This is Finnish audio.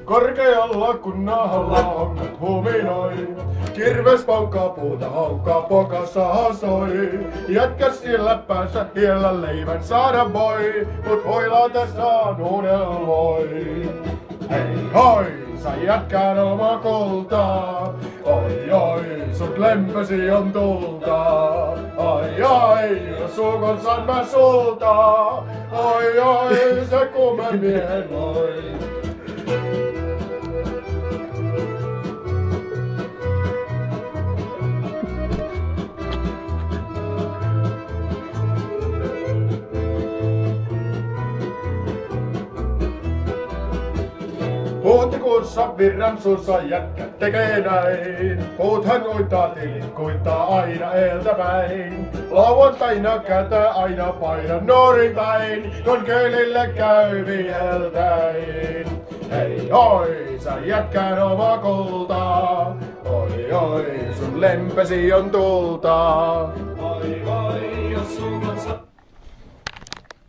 Korkealla kun nahalla hongat huminoi. Kirves paukkaa puuta, haukkaa pokassa hasoi. Jätkä siellä päässä hiellä leivän saada voi, mut hoilatessaan unelmoi. Hei hoi, sä jätkään oma kultaa. Oi oi, sut lempesi on tulta. Ai ai, jos sukon saan mä sulta. Oi oi, se kuumen miehen voi. Huhtikuussa virran suussa jätkä tekee näin. Puuthan uittaa tilit, kuittaa aina eeltäpäin. Lauantaina kätä aina paina nuorin päin, kun köylille käy vieltäin. Hei hoi, sä jätkään oma kultaa. Oi oi, sun lempesi on tulta. Oi oi, jos sun kanssa